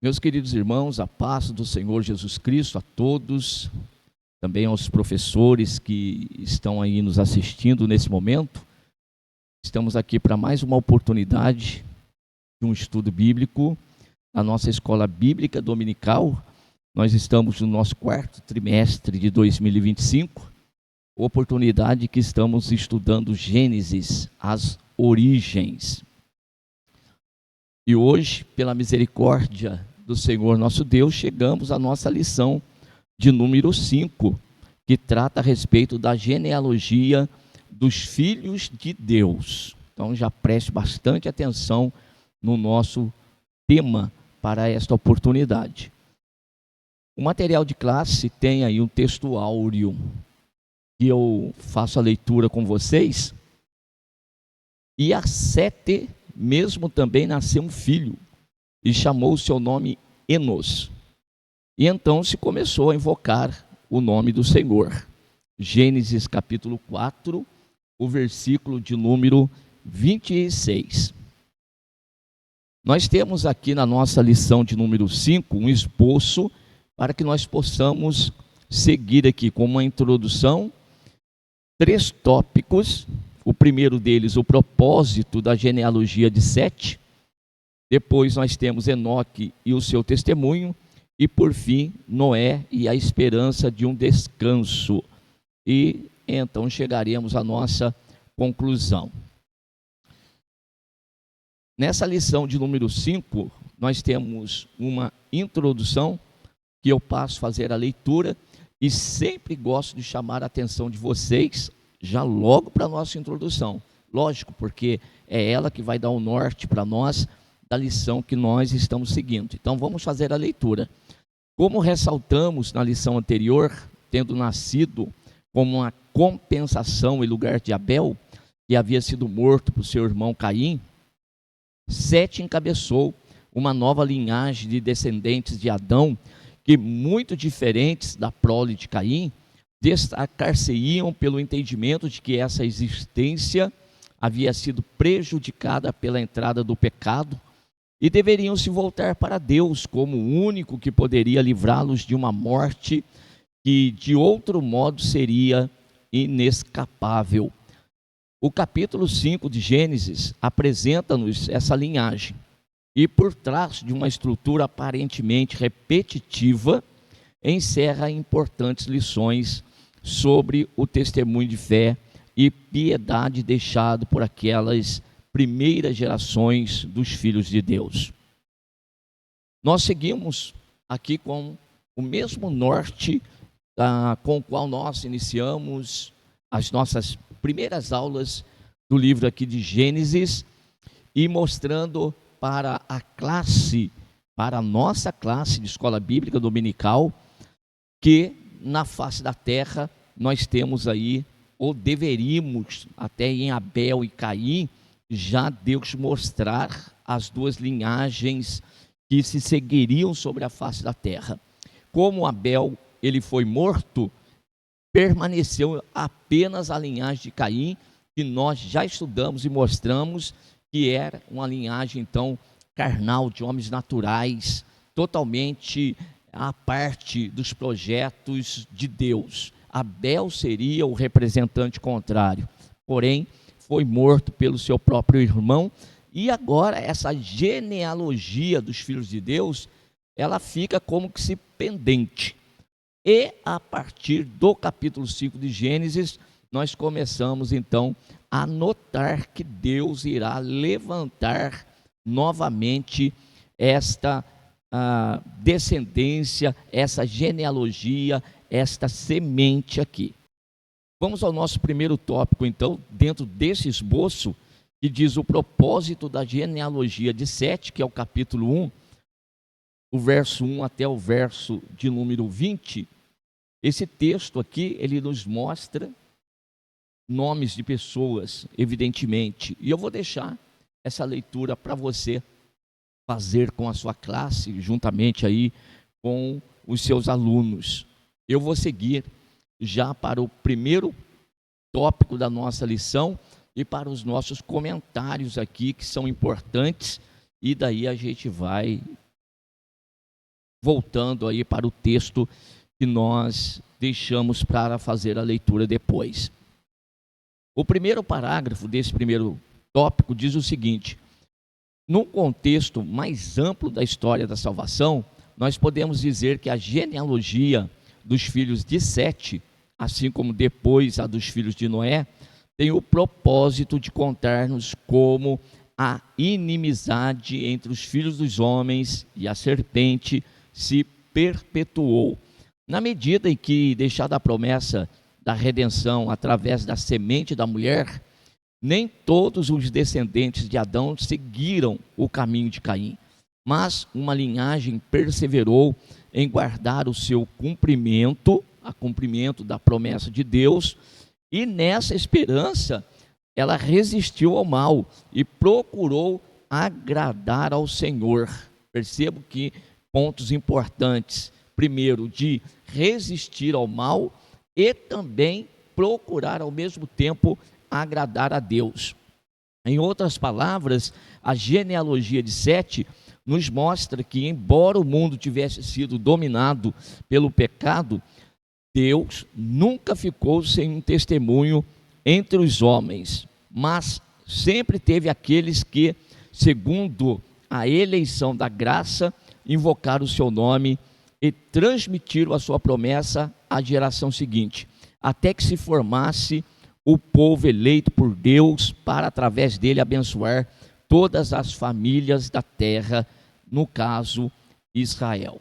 Meus queridos irmãos, a paz do Senhor Jesus Cristo a todos, também aos professores que estão aí nos assistindo nesse momento. Estamos aqui para mais uma oportunidade de um estudo bíblico na nossa escola bíblica dominical. Nós estamos no nosso quarto trimestre de 2025, oportunidade que estamos estudando Gênesis, as origens. E hoje, pela misericórdia do Senhor nosso Deus, chegamos à nossa lição de número 5, que trata a respeito da genealogia dos filhos de Deus. Então já preste bastante atenção no nosso tema para esta oportunidade. O material de classe tem aí um texto áureo, que eu faço a leitura com vocês. E a Sete mesmo também nasceu um filho, e chamou o seu nome Enos. E então se começou a invocar o nome do Senhor. Gênesis capítulo 4, o versículo de número 26. Nós temos aqui na nossa lição de número 5 um esboço para que nós possamos seguir aqui com uma introdução, 3 tópicos. O primeiro deles, o propósito da genealogia de Sete. Depois nós temos Enoque e o seu testemunho. E por fim, Noé e a esperança de um descanso. E então chegaremos à nossa conclusão. Nessa lição de número 5, nós temos uma introdução que eu passo a fazer a leitura. E sempre gosto de chamar a atenção de vocês já logo para a nossa introdução. Lógico, porque é ela que vai dar o norte para nós da lição que nós estamos seguindo. Então vamos fazer a leitura. Como ressaltamos na lição anterior, tendo nascido como uma compensação em lugar de Abel, que havia sido morto por seu irmão Caim, Sete encabeçou uma nova linhagem de descendentes de Adão, que muito diferentes da prole de Caim, destacar-se-iam pelo entendimento de que essa existência havia sido prejudicada pela entrada do pecado e deveriam se voltar para Deus como o único que poderia livrá-los de uma morte que de outro modo seria inescapável. O capítulo 5 de Gênesis apresenta-nos essa linhagem e, por trás de uma estrutura aparentemente repetitiva, encerra importantes lições sobre o testemunho de fé e piedade deixado por aquelas primeiras gerações dos filhos de Deus. Nós seguimos aqui com o mesmo norte com o qual nós iniciamos as nossas primeiras aulas do livro aqui de Gênesis, e mostrando para a classe, para a nossa classe de escola bíblica dominical, que na face da terra nós temos aí, ou deveríamos, até em Abel e Caim, já Deus mostrar as duas linhagens que se seguiriam sobre a face da terra. Como Abel ele foi morto, permaneceu apenas a linhagem de Caim, que nós já estudamos e mostramos que era uma linhagem então carnal, de homens naturais, totalmente à parte dos projetos de Deus. Abel seria o representante contrário, porém foi morto pelo seu próprio irmão. E agora essa genealogia dos filhos de Deus, ela fica como que se pendente. E a partir do capítulo 5 de Gênesis, nós começamos então a notar que Deus irá levantar novamente esta descendência, essa genealogia, esta semente aqui. Vamos ao nosso primeiro tópico, então, dentro desse esboço, que diz o propósito da genealogia de Sete, que é o capítulo 1, o verso 1 até o verso de número 20. Esse texto aqui, ele nos mostra nomes de pessoas, evidentemente, e eu vou deixar essa leitura para você fazer com a sua classe, juntamente aí com os seus alunos. Eu vou seguir já para o primeiro tópico da nossa lição e para os nossos comentários aqui, que são importantes, e daí a gente vai voltando aí para o texto que nós deixamos para fazer a leitura depois. O primeiro parágrafo desse primeiro tópico diz o seguinte: num contexto mais amplo da história da salvação, nós podemos dizer que a genealogia dos filhos de Sete, assim como depois a dos filhos de Noé, tem o propósito de contar-nos como a inimizade entre os filhos dos homens e a serpente se perpetuou. Na medida em que, deixada a promessa da redenção através da semente da mulher, nem todos os descendentes de Adão seguiram o caminho de Caim, mas uma linhagem perseverou em guardar o seu cumprimento, a cumprimento da promessa de Deus, e nessa esperança ela resistiu ao mal e procurou agradar ao Senhor. Percebo que pontos importantes: primeiro, de resistir ao mal e também procurar ao mesmo tempo agradar a Deus. Em outras palavras, a genealogia de Sete nos mostra que, embora o mundo tivesse sido dominado pelo pecado, Deus nunca ficou sem um testemunho entre os homens, mas sempre teve aqueles que, segundo a eleição da graça, invocaram o seu nome e transmitiram a sua promessa à geração seguinte, até que se formasse o povo eleito por Deus para, através dele, abençoar todas as famílias da terra, no caso, Israel.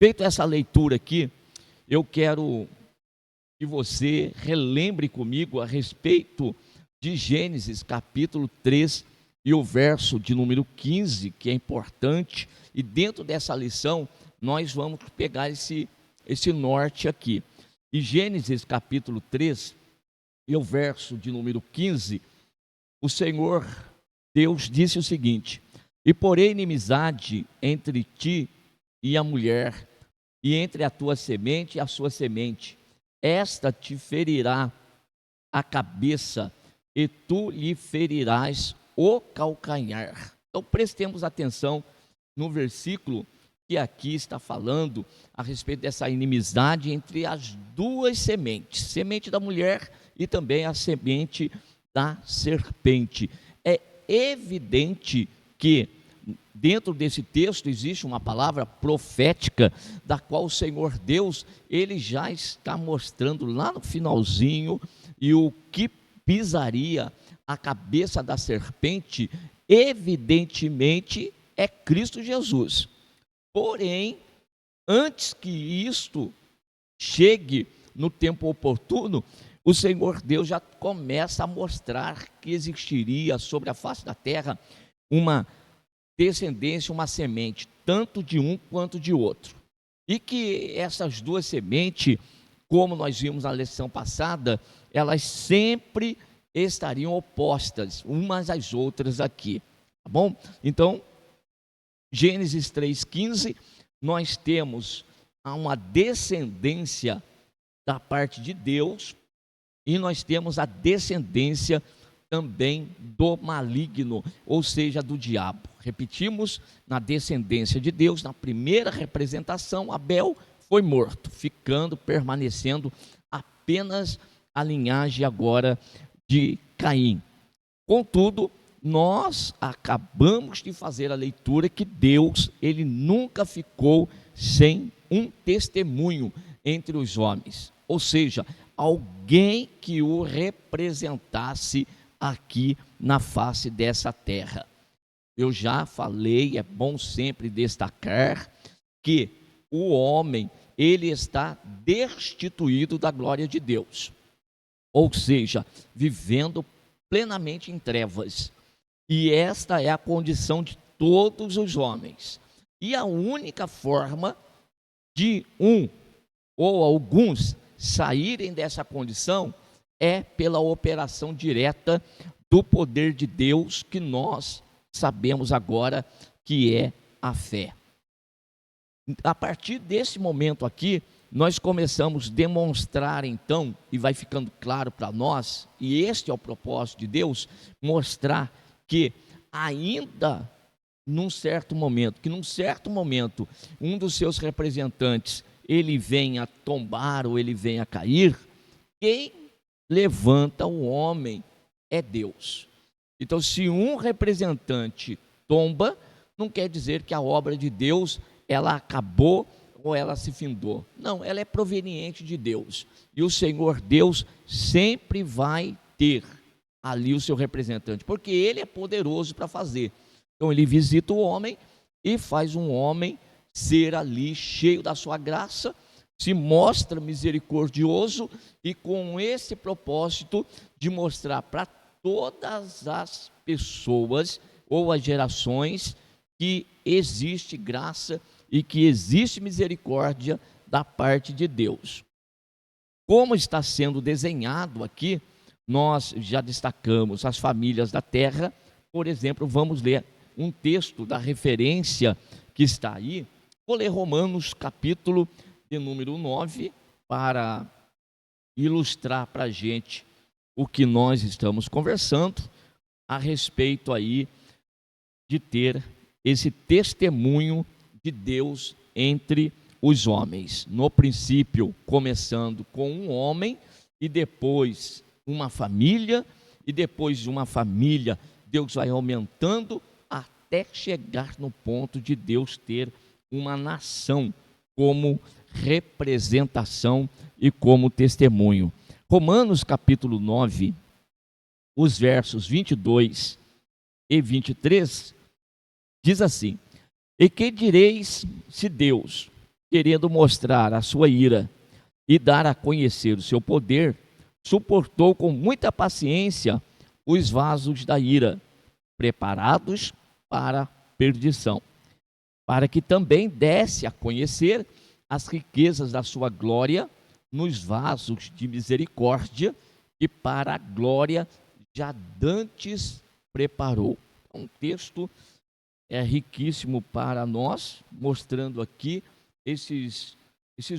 Feito essa leitura aqui, eu quero que você relembre comigo a respeito de Gênesis capítulo 3 e o verso de número 15, que é importante, e dentro dessa lição nós vamos pegar esse norte aqui. Em Gênesis capítulo 3 e o verso de número 15, o Senhor Deus disse o seguinte: e porém inimizade entre ti e a mulher, e entre a tua semente e a sua semente, esta te ferirá a cabeça, e tu lhe ferirás o calcanhar. Então prestemos atenção no versículo que aqui está falando a respeito dessa inimizade entre as duas sementes, semente da mulher e também a semente da serpente. É evidente que dentro desse texto existe uma palavra profética, da qual o Senhor Deus, ele já está mostrando lá no finalzinho, e o que pisaria a cabeça da serpente, evidentemente, é Cristo Jesus. Porém, antes que isto chegue no tempo oportuno, o Senhor Deus já começa a mostrar que existiria sobre a face da terra uma descendência, uma semente, tanto de um quanto de outro. E que essas duas sementes, como nós vimos na lição passada, elas sempre estariam opostas umas às outras aqui, tá bom? Então, Gênesis 3,15, nós temos uma descendência da parte de Deus, e nós temos a descendência também do maligno, ou seja, do diabo. Repetimos, na descendência de Deus, na primeira representação, Abel foi morto, permanecendo apenas a linhagem agora de Caim. Contudo, nós acabamos de fazer a leitura que Deus, ele nunca ficou sem um testemunho entre os homens, ou seja, alguém que o representasse aqui na face dessa terra. Eu já falei, é bom sempre destacar que o homem, ele está destituído da glória de Deus, ou seja, vivendo plenamente em trevas. E esta é a condição de todos os homens. E a única forma de um ou alguns saírem dessa condição é pela operação direta do poder de Deus, que nós sabemos agora que é a fé. A partir desse momento aqui, nós começamos a demonstrar então, e vai ficando claro para nós, e este é o propósito de Deus, mostrar que ainda num certo momento, um dos seus representantes, ele venha tombar ou ele venha cair, quem levanta o homem é Deus. Então, se um representante tomba, não quer dizer que a obra de Deus, ela acabou ou ela se findou. Não, ela é proveniente de Deus. E o Senhor Deus sempre vai ter ali o seu representante, porque ele é poderoso para fazer. Então ele visita o homem e faz um homem ser ali cheio da sua graça, se mostra misericordioso e com esse propósito de mostrar para todas as pessoas ou as gerações que existe graça e que existe misericórdia da parte de Deus. Como está sendo desenhado aqui, nós já destacamos as famílias da terra. Por exemplo, vamos ler um texto da referência que está aí. Vou ler Romanos capítulo de número 9 para ilustrar para a gente o que nós estamos conversando a respeito aí de ter esse testemunho de Deus entre os homens. No princípio, começando com um homem e depois uma família, e depois de uma família, Deus vai aumentando até chegar no ponto de Deus ter uma nação como representação e como testemunho. Romanos capítulo 9, os versos 22 e 23, diz assim: e que direis se Deus, querendo mostrar a sua ira e dar a conhecer o seu poder, suportou com muita paciência os vasos da ira, preparados para perdição, para que também desse a conhecer as riquezas da sua glória nos vasos de misericórdia que para a glória já dantes preparou. Um texto riquíssimo para nós, mostrando aqui esses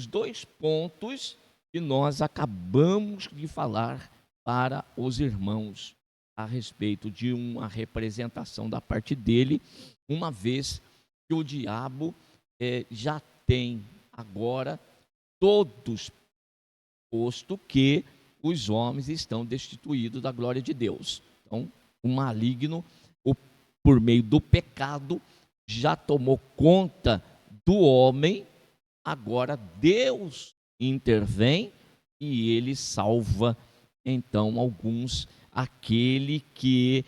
dois pontos que nós acabamos de falar para os irmãos a respeito de uma representação da parte dele, uma vez que o diabo já tem agora todos posto que os homens estão destituídos da glória de Deus. Então, o maligno, por meio do pecado, já tomou conta do homem. Agora Deus intervém e ele salva então alguns, aquele que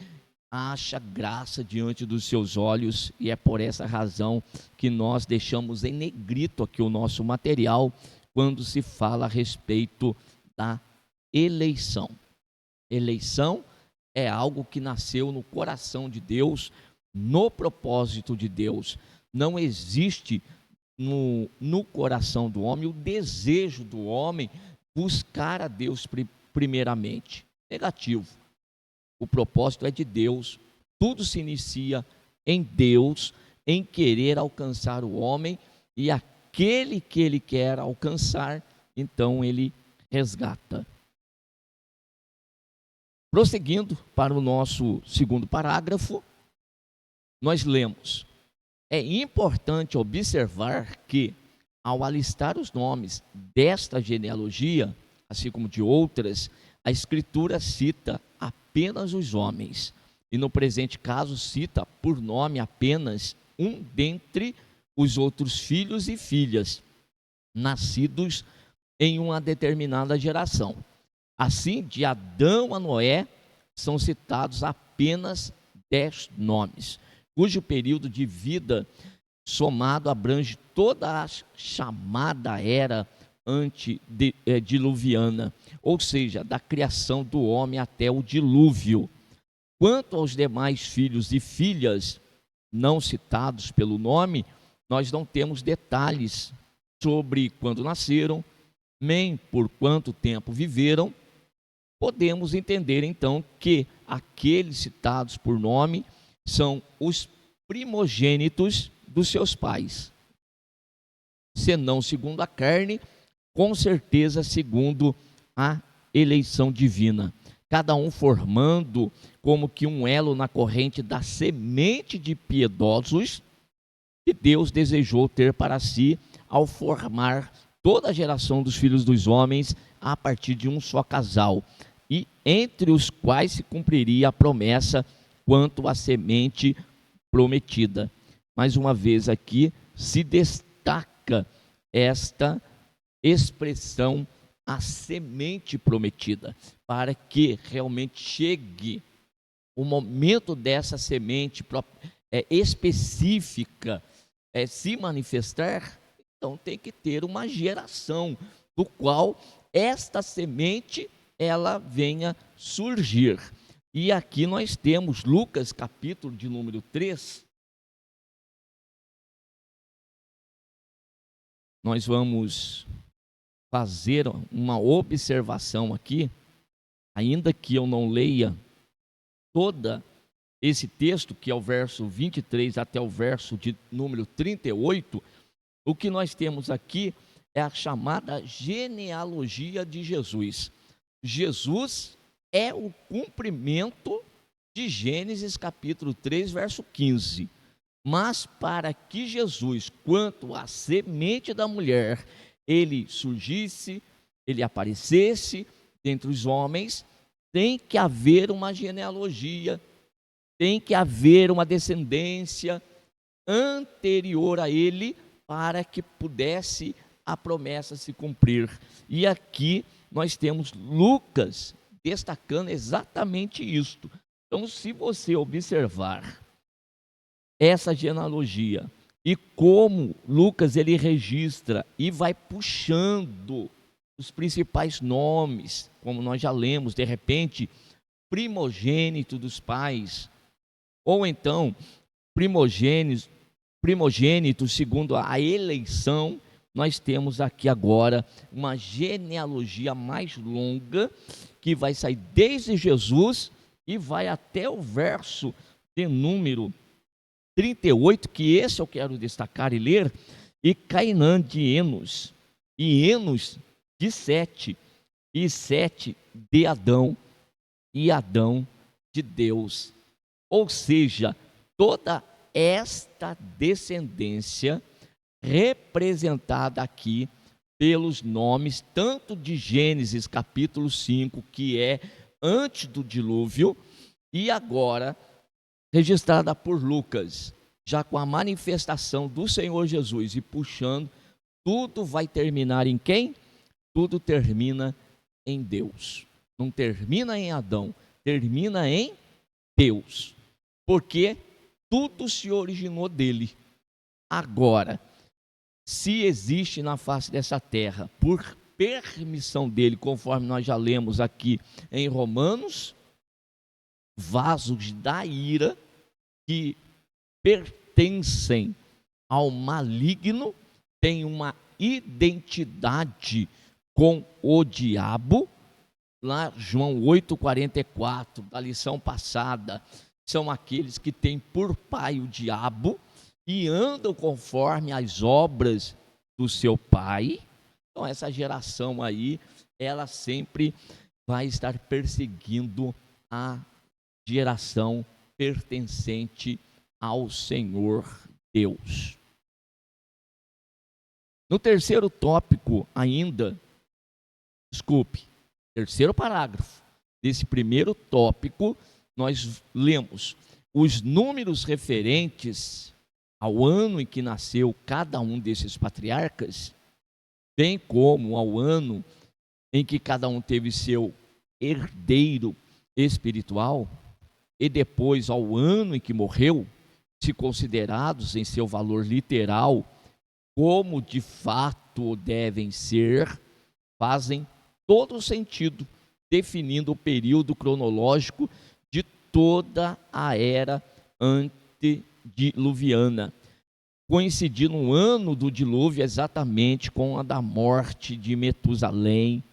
acha graça diante dos seus olhos, e é por essa razão que nós deixamos em negrito aqui o nosso material quando se fala a respeito da eleição. Eleição é algo que nasceu no coração de Deus, no propósito de Deus. Não existe no coração do homem o desejo do homem buscar a Deus primeiramente. Negativo. O propósito é de Deus. Tudo se inicia em Deus, em querer alcançar o homem, e aquele que ele quer alcançar, então ele resgata. Prosseguindo para o nosso segundo parágrafo, nós lemos: é importante observar que, ao alistar os nomes desta genealogia, assim como de outras, a Escritura cita apenas os homens, e no presente caso cita por nome apenas um dentre os outros filhos e filhas, nascidos em uma determinada geração. Assim, de Adão a Noé, são citados apenas 10 nomes, cujo período de vida somado abrange toda a chamada era antediluviana, ou seja, da criação do homem até o dilúvio. Quanto aos demais filhos e filhas não citados pelo nome, nós não temos detalhes sobre quando nasceram, nem por quanto tempo viveram. Podemos entender então que aqueles citados por nome são os primogênitos dos seus pais, se não segundo a carne, com certeza segundo a eleição divina. cada um formando como que um elo na corrente da semente de piedosos que Deus desejou ter para si ao formar toda a geração dos filhos dos homens a partir de um só casal, e entre os quais se cumpriria a promessa quanto à semente prometida. Mais uma vez aqui se destaca esta expressão, a semente prometida, para que realmente chegue o momento dessa semente específica se manifestar. Então tem que ter uma geração do qual esta semente ela venha surgir. E aqui nós temos Lucas capítulo de número 3. Nós vamos fazer uma observação aqui, ainda que eu não leia toda esse texto, que é o verso 23 até o verso de número 38, o que nós temos aqui é a chamada genealogia de Jesus. Jesus é o cumprimento de Gênesis capítulo 3, verso 15. Mas para que Jesus, quanto à semente da mulher, ele surgisse, ele aparecesse dentre os homens, tem que haver uma genealogia, tem que haver uma descendência anterior a ele, para que pudesse a promessa se cumprir. E aqui nós temos Lucas destacando exatamente isto. Então, se você observar essa genealogia e como Lucas ele registra e vai puxando os principais nomes, como nós já lemos, de repente, primogênito dos pais, ou então primogênito segundo a eleição, nós temos aqui agora uma genealogia mais longa, que vai sair desde Jesus e vai até o verso de número 38, que esse eu quero destacar e ler. E Cainã de Enos, e Enos de Sete, e Sete de Adão, e Adão de Deus. Ou seja, toda esta descendência representada aqui pelos nomes, tanto de Gênesis capítulo 5, que é antes do dilúvio, e agora registrada por Lucas, já com a manifestação do Senhor Jesus e puxando, tudo vai terminar em quem? Tudo termina em Deus. Não termina em Adão, termina em Deus, porque tudo se originou dele. Agora, se existe na face dessa terra, por permissão dele, conforme nós já lemos aqui em Romanos, vasos da ira que pertencem ao maligno, têm uma identidade com o diabo. Lá João 8,44, da lição passada, são aqueles que têm por pai o diabo e andam conforme as obras do seu pai. Então essa geração aí, ela sempre vai estar perseguindo a geração pertencente ao Senhor Deus. No terceiro tópico ainda, terceiro parágrafo desse primeiro tópico, nós lemos os números referentes ao ano em que nasceu cada um desses patriarcas, bem como ao ano em que cada um teve seu herdeiro espiritual, e depois ao ano em que morreu, se considerados em seu valor literal, como de fato devem ser, fazem todo o sentido, definindo o período cronológico de toda a era antediluviana, coincidindo no ano do dilúvio exatamente com a da morte de Metusalém,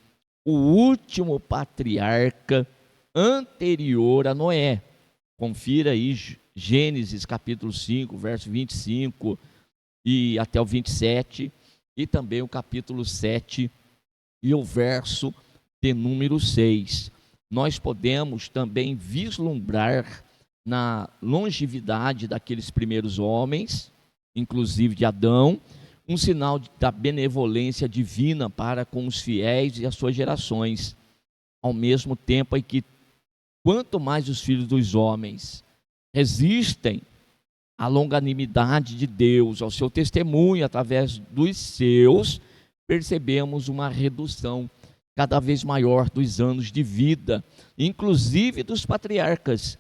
o último patriarca anterior a Noé. Confira aí Gênesis capítulo 5, verso 25 e até o 27, e também o capítulo 7 e o verso de número 6. nós podemos também vislumbrar na longevidade daqueles primeiros homens, inclusive de Adão, um sinal da benevolência divina para com os fiéis e as suas gerações, ao mesmo tempo em que quanto mais os filhos dos homens resistem à longanimidade de Deus, ao seu testemunho através dos seus, percebemos uma redução cada vez maior dos anos de vida, inclusive dos patriarcas,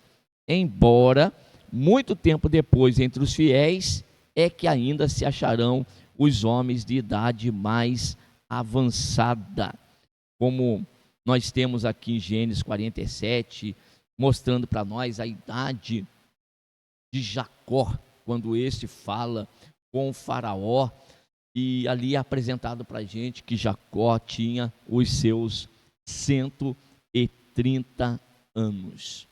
embora muito tempo depois entre os fiéis é que ainda se acharão os homens de idade mais avançada, como nós temos aqui em Gênesis 47, mostrando para nós a idade de Jacó, quando este fala com o faraó, e ali é apresentado para a gente que Jacó tinha os seus 130 anos.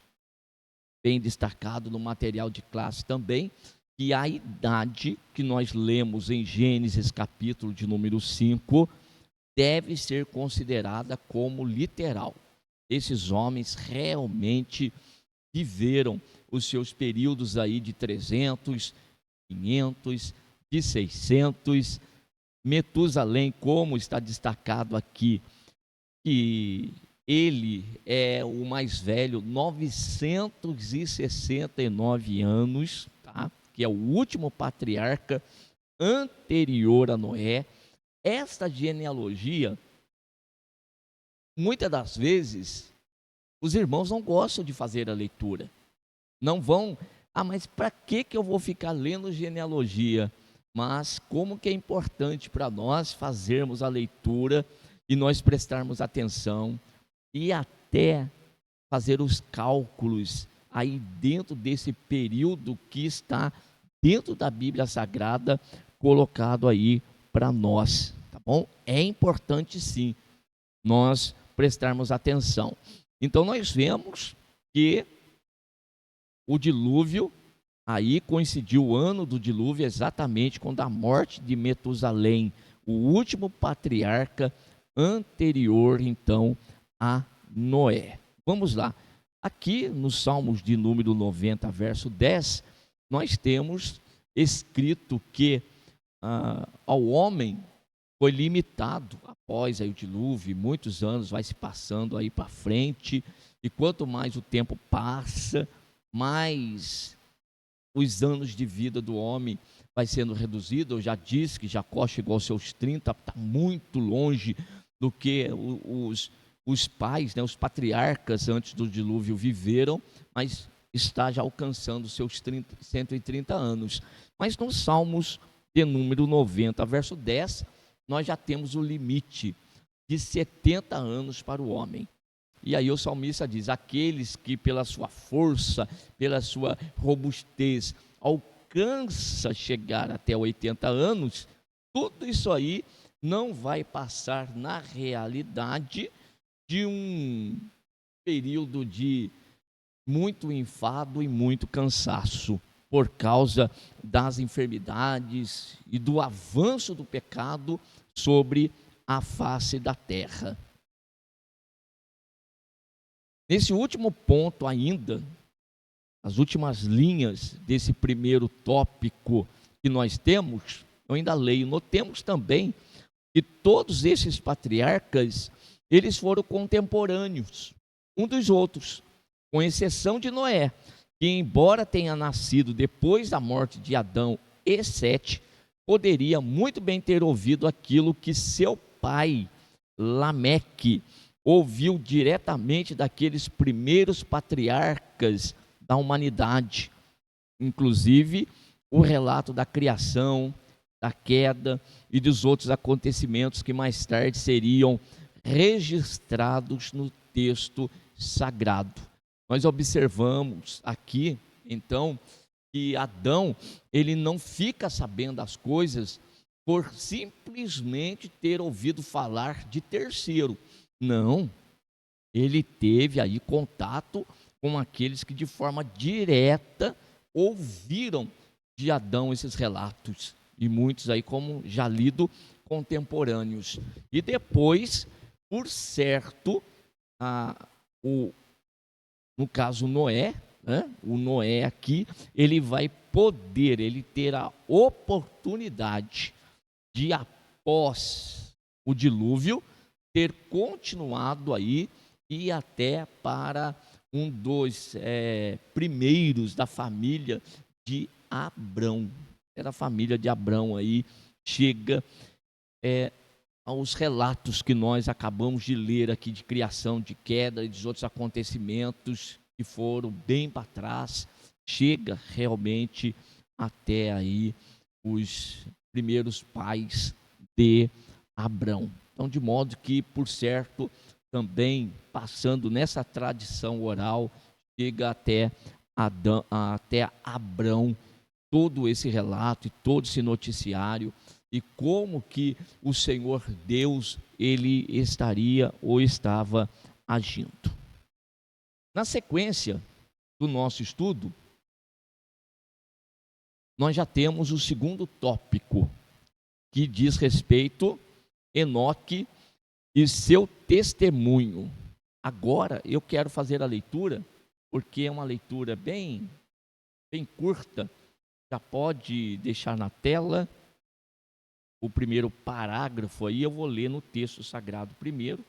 Bem destacado no material de classe também, que a idade que nós lemos em Gênesis capítulo de número 5, deve ser considerada como literal. Esses homens realmente viveram os seus períodos aí de 300, 500, de 600, Metusalém, como está destacado aqui, que ele é o mais velho, 969 anos, tá? Que é o último patriarca anterior a Noé. Esta genealogia, muitas das vezes, os irmãos não gostam de fazer a leitura. Não vão, mas para que eu vou ficar lendo genealogia? Mas como que é importante para nós fazermos a leitura e nós prestarmos atenção e até fazer os cálculos aí dentro desse período que está dentro da Bíblia Sagrada, colocado aí para nós, tá bom? É importante sim nós prestarmos atenção. Então nós vemos que o dilúvio, aí coincidiu o ano do dilúvio exatamente com a morte de Metusalém, o último patriarca anterior então a Noé. Vamos lá. Aqui nos Salmos de número 90, verso 10, nós temos escrito que ao homem foi limitado após aí o dilúvio, muitos anos vai se passando aí para frente, e quanto mais o tempo passa, mais os anos de vida do homem vai sendo reduzido. Eu já disse que Jacó chegou aos seus 30, está muito longe do que os pais, né, os patriarcas antes do dilúvio viveram, mas está já alcançando seus 130 anos. Mas nos Salmos de número 90, verso 10, nós já temos o limite de 70 anos para o homem. E aí o salmista diz: aqueles que pela sua força, pela sua robustez, alcança chegar até 80 anos, tudo isso aí não vai passar na realidade de um período de muito enfado e muito cansaço, por causa das enfermidades e do avanço do pecado sobre a face da terra. Nesse último ponto ainda, as últimas linhas desse primeiro tópico que nós temos, eu ainda leio, notemos também que todos esses patriarcas, eles foram contemporâneos um dos outros, com exceção de Noé, que embora tenha nascido depois da morte de Adão e Sete, poderia muito bem ter ouvido aquilo que seu pai, Lameque, ouviu diretamente daqueles primeiros patriarcas da humanidade, inclusive o relato da criação, da queda e dos outros acontecimentos que mais tarde seriam registrados no texto sagrado. Nós observamos aqui, então, que Adão, ele não fica sabendo as coisas por simplesmente ter ouvido falar de terceiro. Não, ele teve aí contato com aqueles que de forma direta ouviram de Adão esses relatos, e muitos aí, como já lido, contemporâneos. E depois, por certo, o, no caso Noé, né? O Noé aqui, ele vai poder, ele ter a oportunidade de, após o dilúvio, ter continuado aí e até para um dos primeiros da família de Abrão. Era a família de Abrão aí, chega aos relatos que nós acabamos de ler aqui de criação, de queda e dos outros acontecimentos que foram bem para trás, chega realmente até aí os primeiros pais de Abrão. Então, de modo que, por certo, também passando nessa tradição oral, chega até Abrão todo esse relato e todo esse noticiário e como que o Senhor Deus, ele estaria ou estava agindo. Na sequência do nosso estudo, nós já temos o segundo tópico, que diz respeito a Enoque e seu testemunho. Agora eu quero fazer a leitura, porque é uma leitura bem curta. Já pode deixar na tela o primeiro parágrafo aí, eu vou ler no texto sagrado primeiro,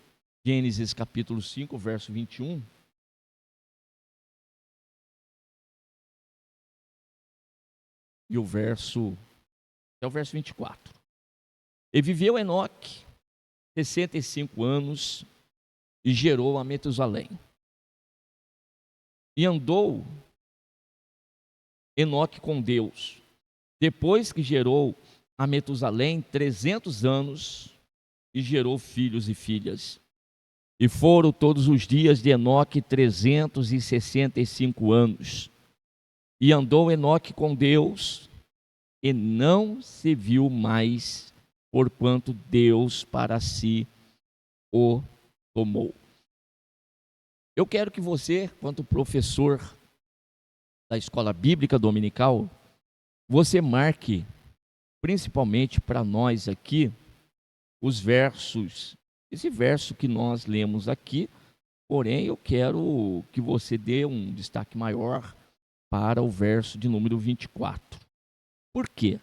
Gênesis capítulo 5, verso 21. E o verso 24. E viveu Enoque 65 anos e gerou a Metusalém. E andou Enoque com Deus, depois que gerou a Metusalém 300 anos e gerou filhos e filhas. E foram todos os dias de Enoque 365 anos. E andou Enoque com Deus e não se viu mais, porquanto Deus para si o tomou. Eu quero que você, quanto professor da escola bíblica dominical, você marque, principalmente para nós aqui, os versos, esse verso que nós lemos aqui, porém eu quero que você dê um destaque maior para o verso de número 24. Por quê?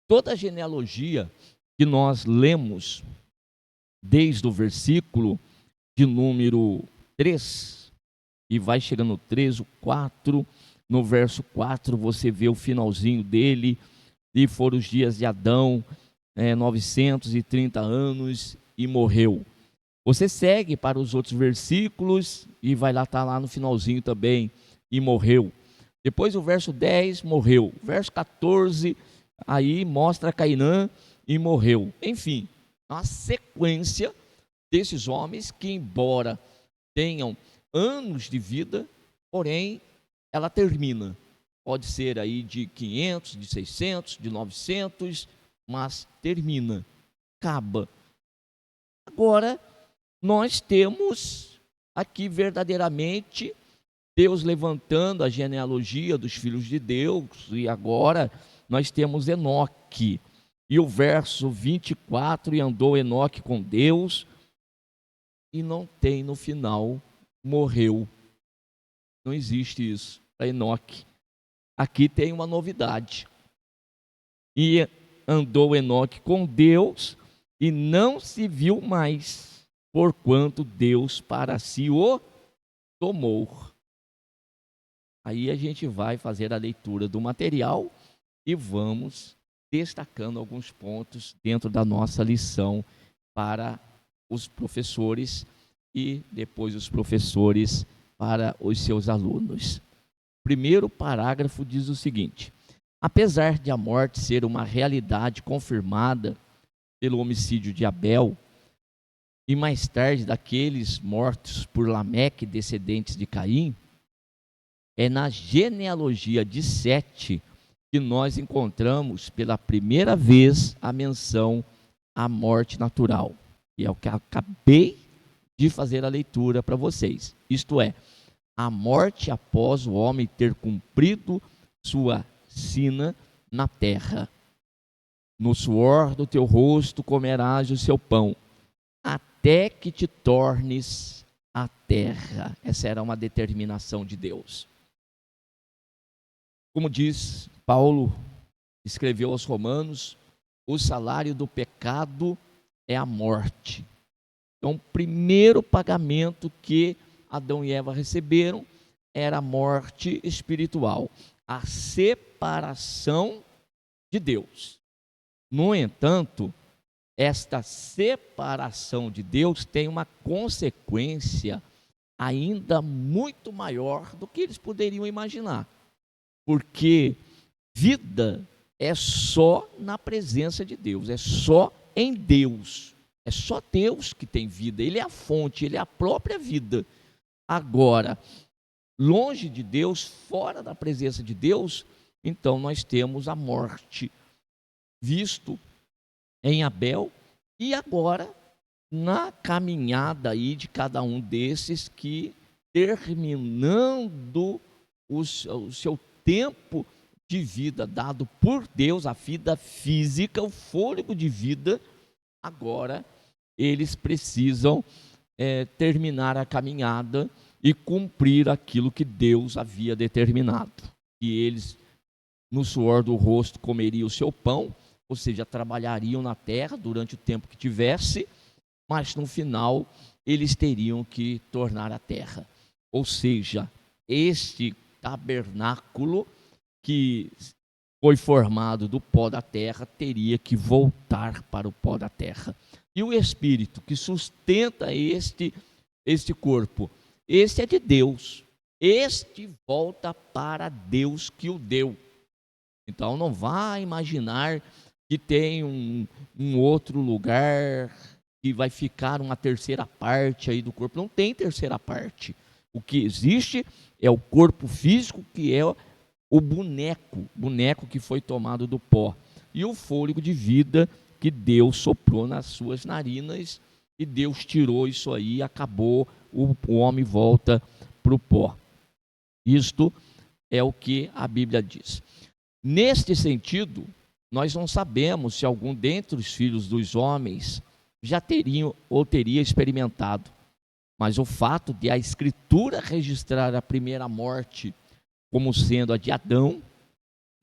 Toda a genealogia que nós lemos, desde o versículo de número 3, e vai chegando no 3, o 4, no verso 4 você vê o finalzinho dele, e foram os dias de Adão, 930 anos, e morreu. Você segue para os outros versículos, e vai lá, tá lá no finalzinho também, e morreu. Depois o verso 10, morreu. O verso 14, aí mostra Cainã e morreu. Enfim, a sequência desses homens que, embora tenham anos de vida, porém, ela termina. Pode ser aí de 500, de 600, de 900, mas termina, acaba. Agora, nós temos aqui verdadeiramente Deus levantando a genealogia dos filhos de Deus, e agora nós temos Enoque. E o verso 24, e andou Enoque com Deus, e não tem no final, morreu. Não existe isso para Enoque. Aqui tem uma novidade. E andou Enoque com Deus, e não se viu mais, porquanto Deus para si o tomou. Aí a gente vai fazer a leitura do material e vamos destacando alguns pontos dentro da nossa lição para os professores e depois os professores para os seus alunos. Primeiro parágrafo diz o seguinte: apesar de a morte ser uma realidade confirmada pelo homicídio de Abel e mais tarde daqueles mortos por Lameque, descendentes de Caim, é na genealogia de Sete que nós encontramos pela primeira vez a menção à morte natural. E é o que eu acabei de fazer a leitura para vocês. Isto é, a morte após o homem ter cumprido sua sina na terra. No suor do teu rosto comerás o seu pão, até que te tornes a terra. Essa era uma determinação de Deus. Como diz Paulo, escreveu aos Romanos, o salário do pecado é a morte. Então, o primeiro pagamento que Adão e Eva receberam era a morte espiritual, a separação de Deus. No entanto, esta separação de Deus tem uma consequência ainda muito maior do que eles poderiam imaginar. Porque vida é só na presença de Deus, é só em Deus. É só Deus que tem vida, Ele é a fonte, Ele é a própria vida. Agora, longe de Deus, fora da presença de Deus, então nós temos a morte, visto em Abel, e agora na caminhada aí de cada um desses que, terminando o seu tempo de vida dado por Deus, a vida física, o fôlego de vida, agora eles precisam terminar a caminhada e cumprir aquilo que Deus havia determinado. E eles, no suor do rosto, comeriam o seu pão, ou seja, trabalhariam na terra durante o tempo que tivesse, mas no final eles teriam que tornar a terra. Ou seja, este tabernáculo que foi formado do pó da terra teria que voltar para o pó da terra. E o Espírito que sustenta este corpo, este é de Deus, este volta para Deus que o deu. Então não vá imaginar que tem um outro lugar que vai ficar uma terceira parte aí do corpo. Não tem terceira parte. O que existe é o corpo físico, que é o boneco que foi tomado do pó, e o fôlego de vida que Deus soprou nas suas narinas, e Deus tirou isso aí, acabou, o homem volta para o pó. Isto é o que a Bíblia diz. Neste sentido, nós não sabemos se algum dentre os filhos dos homens já teriam ou teria experimentado, mas o fato de a Escritura registrar a primeira morte como sendo a de Adão,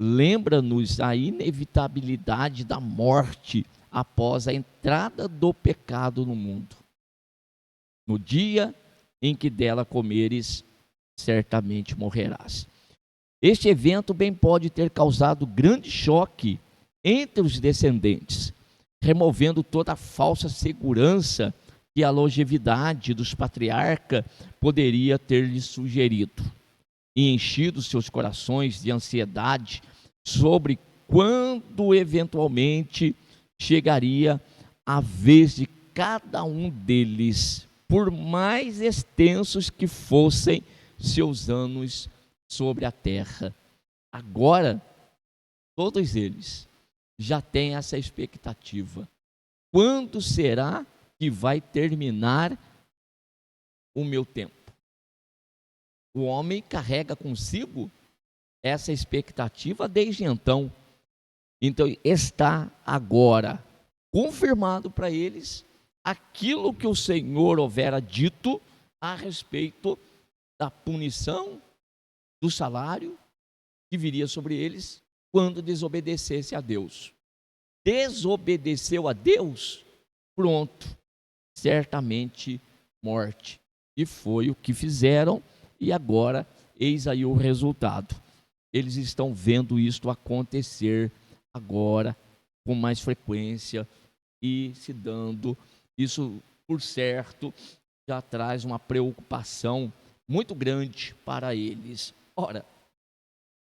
lembra-nos a inevitabilidade da morte após a entrada do pecado no mundo. No dia em que dela comeres, certamente morrerás. Este evento bem pode ter causado grande choque entre os descendentes, removendo toda a falsa segurança que a longevidade dos patriarcas poderia ter lhes sugerido, e enchido seus corações de ansiedade sobre quando eventualmente chegaria a vez de cada um deles, por mais extensos que fossem seus anos sobre a terra. Agora, todos eles já têm essa expectativa. Quando será que vai terminar o meu tempo? O homem carrega consigo essa expectativa desde então. Então está agora confirmado para eles aquilo que o Senhor houvera dito a respeito da punição, do salário que viria sobre eles quando desobedecesse a Deus. Desobedeceu a Deus, pronto, certamente morte. E foi o que fizeram. E agora, eis aí o resultado. Eles estão vendo isto acontecer agora com mais frequência e se dando. Isso, por certo, já traz uma preocupação muito grande para eles. Ora,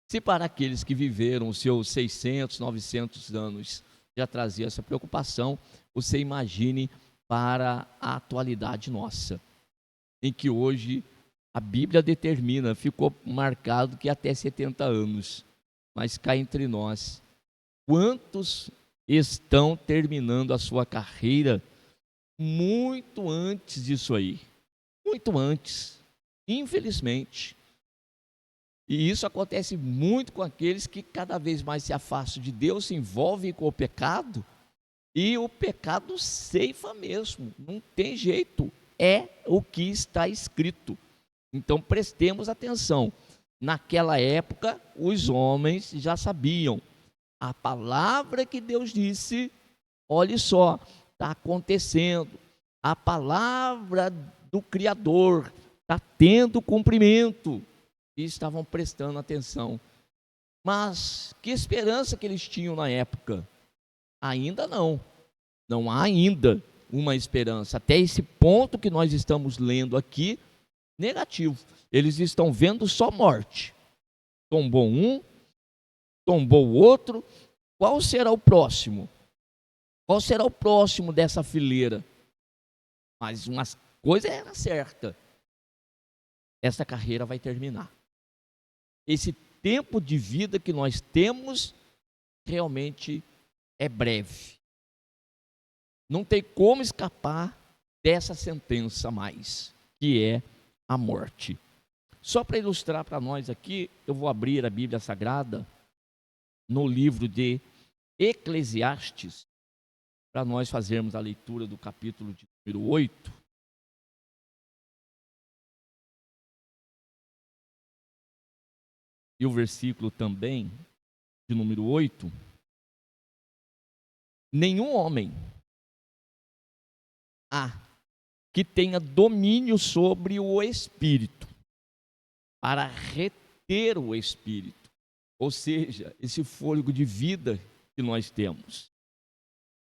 se para aqueles que viveram os seus 600, 900 anos já trazia essa preocupação, você imagine para a atualidade nossa, em que hoje a Bíblia determina, ficou marcado que até 70 anos, mas cá entre nós, quantos estão terminando a sua carreira muito antes disso aí? Muito antes, infelizmente. E isso acontece muito com aqueles que cada vez mais se afastam de Deus, se envolvem com o pecado, e o pecado ceifa mesmo, não tem jeito. é o que está escrito. Então prestemos atenção. Naquela época, os homens já sabiam. A palavra que Deus disse, olhe só, está acontecendo. A palavra do Criador está tendo cumprimento. E estavam prestando atenção. Mas que esperança que eles tinham na época? Ainda não. Não há ainda uma esperança. Até esse ponto que nós estamos lendo aqui, negativo. Eles estão vendo só morte. Tombou um, tombou o outro. Qual será o próximo? Qual será o próximo dessa fileira? Mas uma coisa era certa. Essa carreira vai terminar. Esse tempo de vida que nós temos realmente é breve. Não tem como escapar dessa sentença mais, que é a morte. Só para ilustrar para nós aqui, eu vou abrir a Bíblia Sagrada no livro de Eclesiastes, para nós fazermos a leitura do capítulo de número 8. E o versículo também, de número 8. Nenhum homem há que tenha domínio sobre o Espírito, para reter o Espírito, ou seja, esse fôlego de vida que nós temos.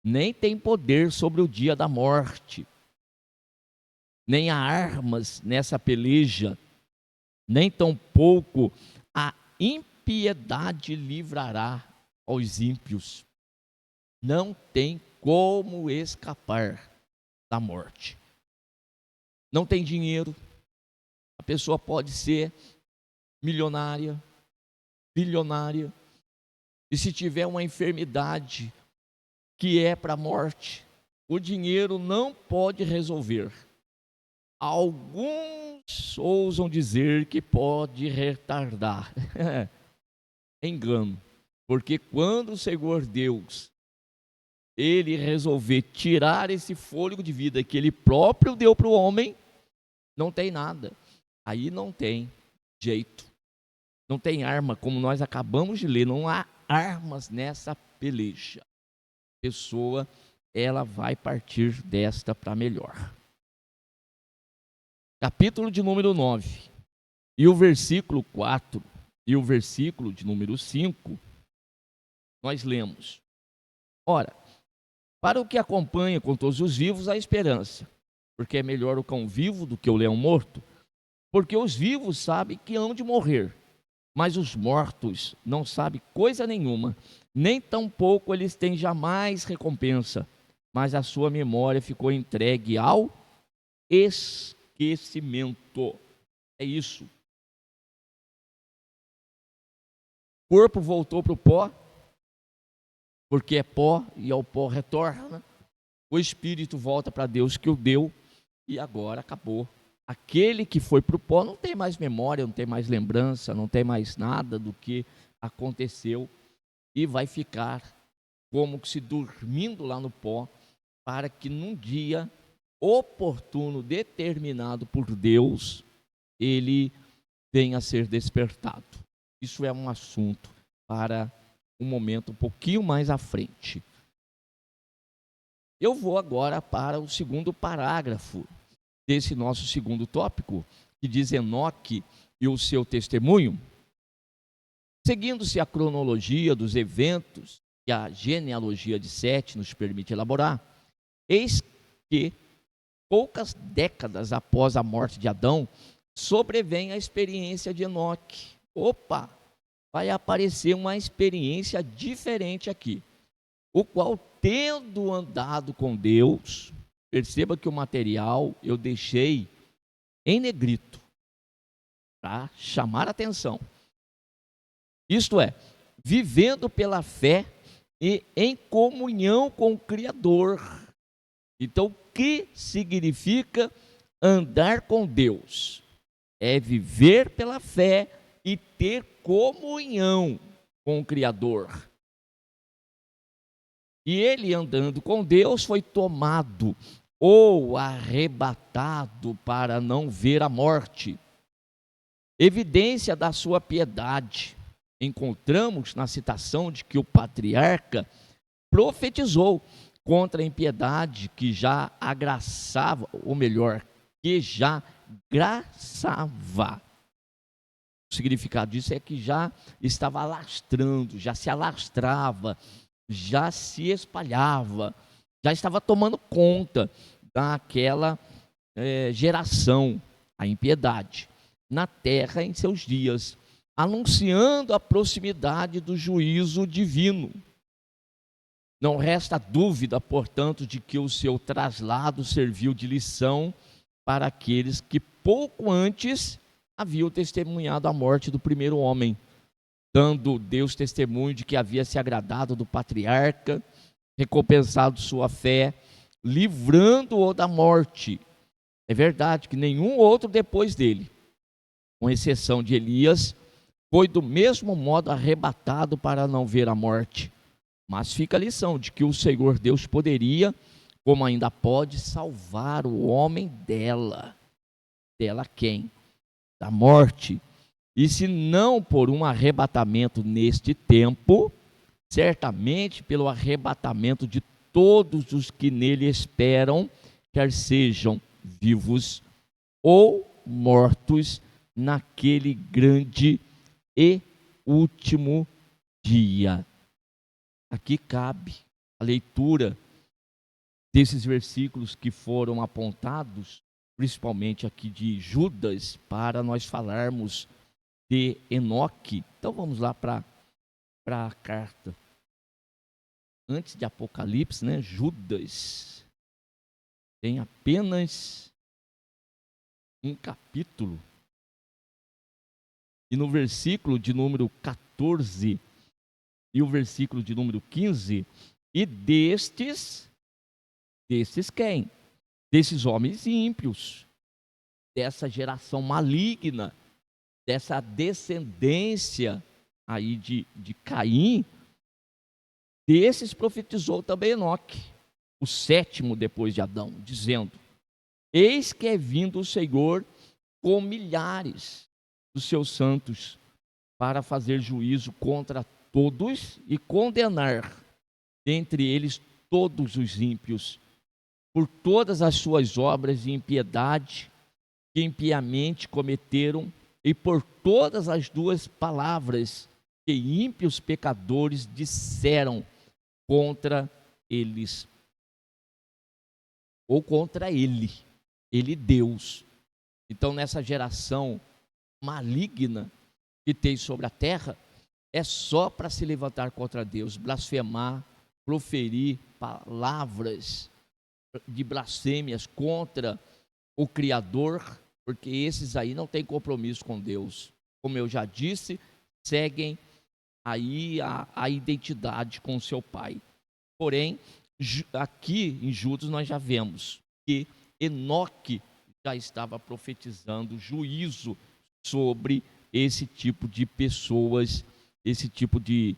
Nem tem poder sobre o dia da morte, nem há armas nessa peleja, nem tampouco a impiedade livrará aos ímpios. Não tem como escapar da morte. Não tem dinheiro, a pessoa pode ser milionária, bilionária, e se tiver uma enfermidade que é para a morte, o dinheiro não pode resolver. Alguns ousam dizer que pode retardar. Engano, porque quando o Senhor Deus Ele resolver tirar esse fôlego de vida que Ele próprio deu para o homem, não tem nada. Aí não tem jeito. Não tem arma, como nós acabamos de ler. Não há armas nessa peleja. A pessoa, ela vai partir desta para melhor. Capítulo de número 9. E o versículo 4 e o versículo de número 5, nós lemos. Ora, para o que acompanha com todos os vivos a esperança, porque é melhor o cão vivo do que o leão morto, porque os vivos sabem que hão de morrer, mas os mortos não sabem coisa nenhuma, nem tampouco eles têm jamais recompensa, mas a sua memória ficou entregue ao esquecimento. É isso. O corpo voltou para o pó, porque é pó e ao pó retorna. O espírito volta para Deus que o deu e agora acabou. Aquele que foi para o pó não tem mais memória, não tem mais lembrança, não tem mais nada do que aconteceu e vai ficar como se dormindo lá no pó, para que num dia oportuno, determinado por Deus, ele venha a ser despertado. Isso é um assunto para um momento um pouquinho mais à frente. Eu vou agora para o segundo parágrafo desse nosso segundo tópico, que diz Enoque e o seu testemunho. Seguindo-se a cronologia dos eventos que a genealogia de Sete nos permite elaborar, eis que, poucas décadas após a morte de Adão, sobrevém a experiência de Enoque. Opa! Vai aparecer uma experiência diferente aqui, o qual, tendo andado com Deus, perceba que o material eu deixei em negrito, para chamar a atenção. Isto é, vivendo pela fé e em comunhão com o Criador. Então, o que significa andar com Deus? É viver pela fé e ter comunhão com o Criador. E ele, andando com Deus, foi tomado ou arrebatado para não ver a morte. Evidência da sua piedade. Encontramos na citação de que o patriarca profetizou contra a impiedade que já agraçava, ou melhor, que já graçava. O significado disso é que já estava alastrando, já se alastrava, já se espalhava, já estava tomando conta daquela geração, a impiedade, na terra em seus dias, anunciando a proximidade do juízo divino. Não resta dúvida, portanto, de que o seu traslado serviu de lição para aqueles que pouco antes haviam testemunhado a morte do primeiro homem, dando Deus testemunho de que havia se agradado do patriarca, recompensado sua fé, livrando-o da morte. É verdade que nenhum outro depois dele, com exceção de Elias, foi do mesmo modo arrebatado para não ver a morte. Mas fica a lição de que o Senhor Deus poderia, como ainda pode, salvar o homem dela. Dela quem? Da morte. E se não por um arrebatamento neste tempo, certamente pelo arrebatamento de todos os que nele esperam, quer sejam vivos ou mortos, naquele grande e último dia. Aqui cabe a leitura desses versículos que foram apontados, principalmente aqui de Judas, para nós falarmos de Enoque. Então vamos lá para a carta. Antes de Apocalipse, né? Judas tem apenas um capítulo. E no versículo de número 14 e o versículo de número 15, e destes quem? Desses homens ímpios, dessa geração maligna, dessa descendência aí de Caim, desses profetizou também Enoque, o sétimo depois de Adão, dizendo: eis que é vindo o Senhor com milhares dos seus santos para fazer juízo contra todos e condenar dentre eles todos os ímpios por todas as suas obras de impiedade que impiamente cometeram e por todas as duas palavras que ímpios pecadores disseram contra eles, ou contra ele Deus. Então, nessa geração maligna que tem sobre a terra, é só para se levantar contra Deus, blasfemar, proferir palavras de blasfêmias contra o Criador, porque esses aí não têm compromisso com Deus. Como eu já disse, seguem aí a identidade com seu pai. Porém, aqui em Judas nós já vemos que Enoque já estava profetizando juízo sobre esse tipo de pessoas, esse tipo de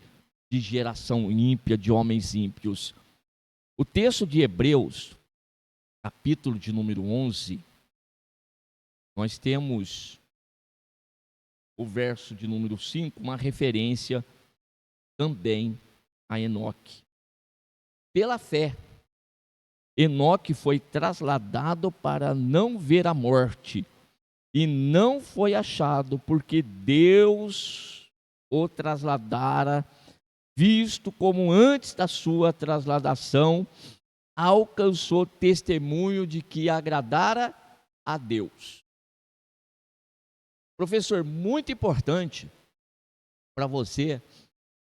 geração ímpia, de homens ímpios. O texto de Hebreus, capítulo de número 11, nós temos o verso de número 5, uma referência também a Enoque. Pela fé, Enoque foi trasladado para não ver a morte, e não foi achado, porque Deus o trasladara, visto como antes da sua trasladação alcançou testemunho de que agradara a Deus. Professor, muito importante para você,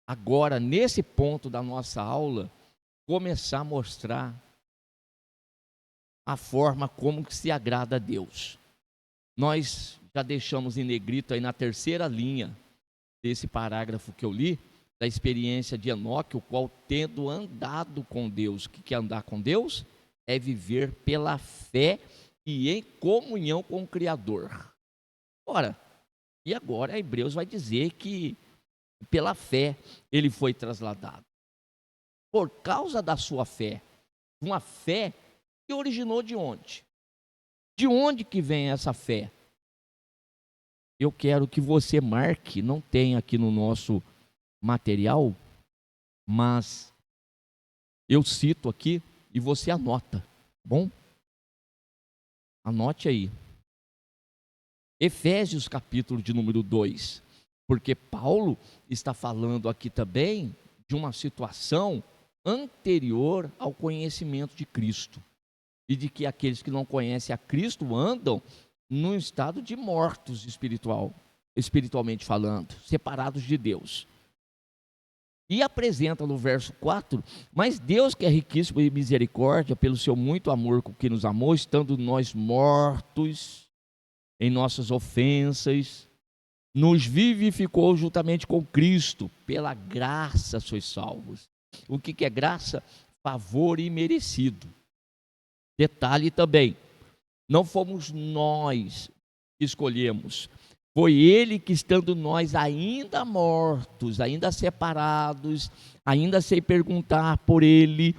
agora, nesse ponto da nossa aula, começar a mostrar a forma como que se agrada a Deus. Nós já deixamos em negrito aí na terceira linha desse parágrafo que eu li, da experiência de Enoque, o qual, tendo andado com Deus, o que é andar com Deus? É viver pela fé e em comunhão com o Criador. Ora, e agora Hebreus vai dizer que pela fé ele foi trasladado. Por causa da sua fé, uma fé E originou de onde? De onde que vem essa fé? Eu quero que você marque, não tem aqui no nosso material, mas eu cito aqui e você anota, tá bom? Anote aí. Efésios capítulo de número 2, porque Paulo está falando aqui também de uma situação anterior ao conhecimento de Cristo, e de que aqueles que não conhecem a Cristo andam num estado de mortos espiritualmente falando, separados de Deus. E apresenta no verso 4, mas Deus que é riquíssimo em misericórdia, pelo seu muito amor com que nos amou, estando nós mortos em nossas ofensas, nos vivificou juntamente com Cristo, pela graça sois salvos. O que é graça? Favor imerecido. Detalhe também, não fomos nós que escolhemos, foi Ele que, estando nós ainda mortos, ainda separados, ainda sem perguntar por Ele,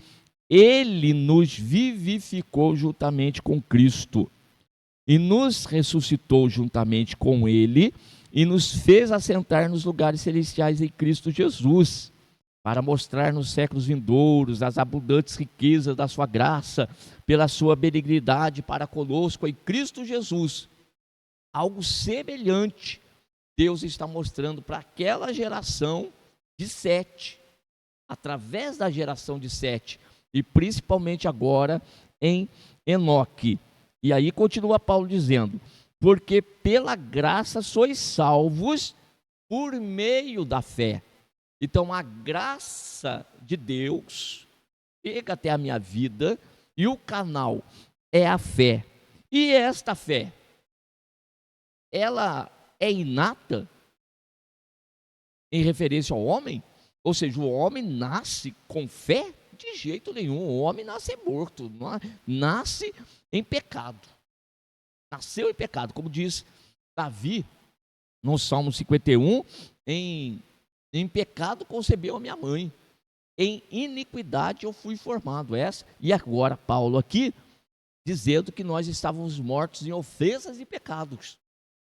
Ele nos vivificou juntamente com Cristo, e nos ressuscitou juntamente com Ele, e nos fez assentar nos lugares celestiais em Cristo Jesus, para mostrar nos séculos vindouros as abundantes riquezas da sua graça, pela sua benignidade para conosco em Cristo Jesus. Algo semelhante Deus está mostrando para aquela geração de Sete, através da geração de Sete, e principalmente agora em Enoque. E aí continua Paulo dizendo, porque pela graça sois salvos por meio da fé. Então a graça de Deus chega até a minha vida e o canal é a fé. E esta fé, ela é inata em referência ao homem? Ou seja, o homem nasce com fé? De jeito nenhum, o homem nasce morto, nasce em pecado. Nasceu em pecado, como diz Davi no Salmo 51, em pecado concebeu a minha mãe, em iniquidade eu fui formado. E agora Paulo aqui, dizendo que nós estávamos mortos em ofensas e pecados.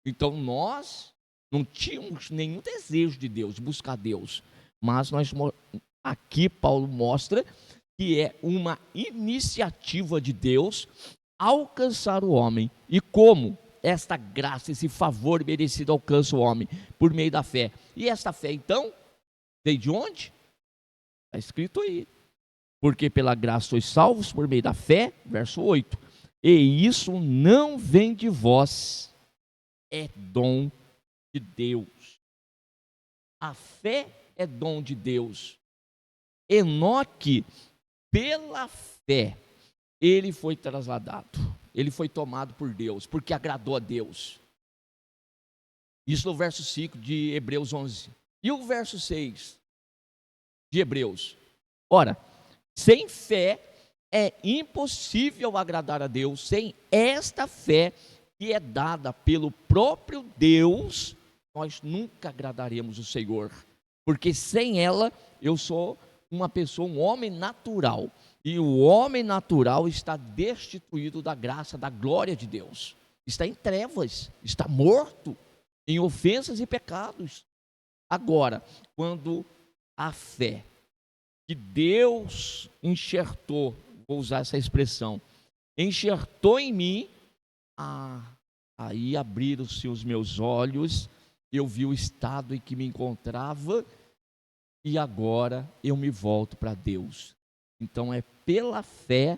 Então nós não tínhamos nenhum desejo de Deus, de buscar Deus. Mas aqui Paulo mostra que é uma iniciativa de Deus alcançar o homem. E como esta graça, esse favor merecido alcança o homem? Por meio da fé. E esta fé então, veio de onde? Está escrito aí. Porque pela graça sois salvos por meio da fé, verso 8. E isso não vem de vós, é dom de Deus. A fé é dom de Deus. Enoque, pela fé, ele foi trasladado, ele foi tomado por Deus, porque agradou a Deus. Isso no verso 5 de Hebreus 11. E o verso 6 de Hebreus? Ora, sem fé é impossível agradar a Deus. Sem esta fé que é dada pelo próprio Deus, nós nunca agradaremos o Senhor, porque sem ela eu sou uma pessoa, um homem natural, e o homem natural está destituído da graça, da glória de Deus, está em trevas, está morto em ofensas e pecados. Agora, quando a fé que Deus enxertou, vou usar essa expressão, enxertou em mim, aí abriram-se os meus olhos, eu vi o estado em que me encontrava, e agora eu me volto para Deus. Então é pela fé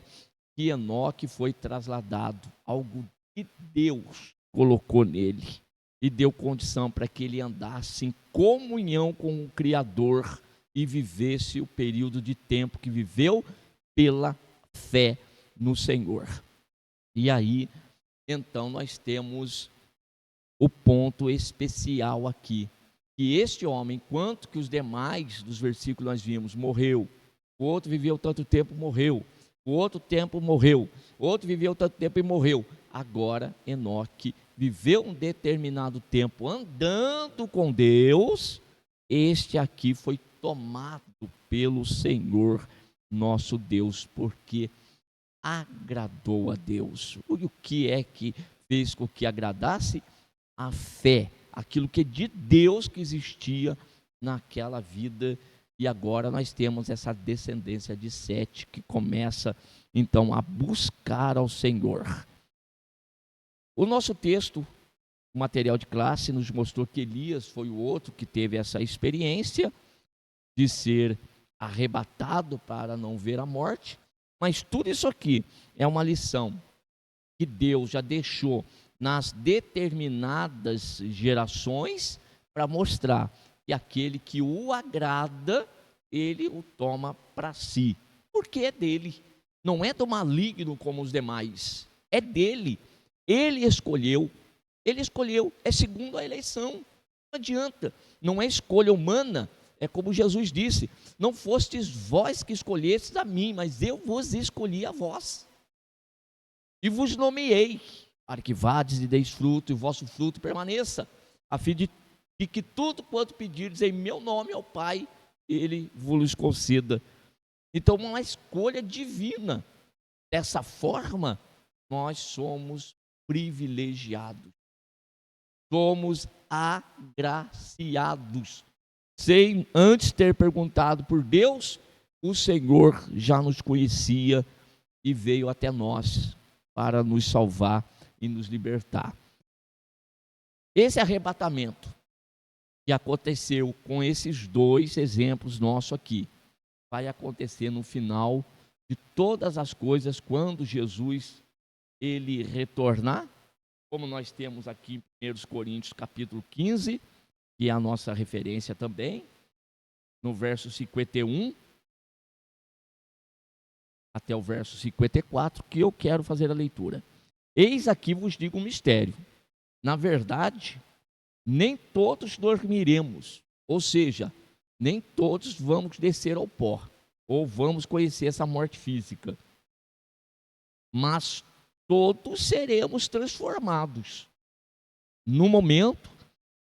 que Enoque foi trasladado, algo que Deus colocou nele, e deu condição para que ele andasse em comunhão com o Criador, e vivesse o período de tempo que viveu pela fé no Senhor. E aí, então, nós temos o ponto especial aqui, que este homem, enquanto que os demais dos versículos nós vimos, morreu, o outro viveu tanto tempo, morreu, o outro tempo morreu, o outro viveu tanto tempo e morreu. Agora, Enoque viveu um determinado tempo andando com Deus, este aqui foi tomado pelo Senhor nosso Deus, porque agradou a Deus. E o que é que fez com que agradasse? A fé, aquilo que é de Deus que existia naquela vida. E agora nós temos essa descendência de Sete que começa então a buscar ao Senhor. O nosso texto, o material de classe, nos mostrou que Elias foi o outro que teve essa experiência de ser arrebatado para não ver a morte. Mas tudo isso aqui é uma lição que Deus já deixou nas determinadas gerações para mostrar que aquele que o agrada, ele o toma para si, porque é dele, não é do maligno como os demais, é dele, ele escolheu, é segundo a eleição, não adianta, não é escolha humana, é como Jesus disse, não fostes vós que escolhestes a mim, mas eu vos escolhi a vós, e vos nomeei, para que vades e deis fruto, e o vosso fruto permaneça, a fim de que tudo quanto pedirdes em meu nome ao Pai, Ele vos conceda. Então, uma escolha divina. Dessa forma, nós somos privilegiados. Somos agraciados. Sem antes ter perguntado por Deus, o Senhor já nos conhecia e veio até nós para nos salvar e nos libertar. Esse arrebatamento que aconteceu com esses dois exemplos nossos aqui, vai acontecer no final de todas as coisas, quando Jesus ele retornar, como nós temos aqui em 1 Coríntios capítulo 15, que é a nossa referência também, no verso 51 até o verso 54, que eu quero fazer a leitura. Eis aqui vos digo um mistério, na verdade, nem todos dormiremos, ou seja, nem todos vamos descer ao pó, ou vamos conhecer essa morte física, mas todos seremos transformados, no momento,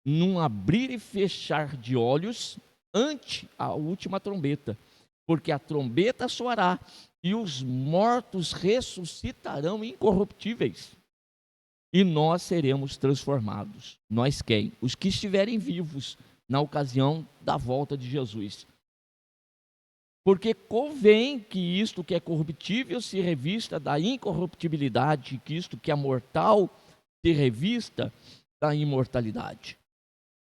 num abrir e fechar de olhos, ante a última trombeta, porque a trombeta soará, e os mortos ressuscitarão incorruptíveis, e nós seremos transformados. Nós quem? Os que estiverem vivos na ocasião da volta de Jesus. Porque convém que isto que é corruptível se revista da incorruptibilidade, que isto que é mortal se revista da imortalidade.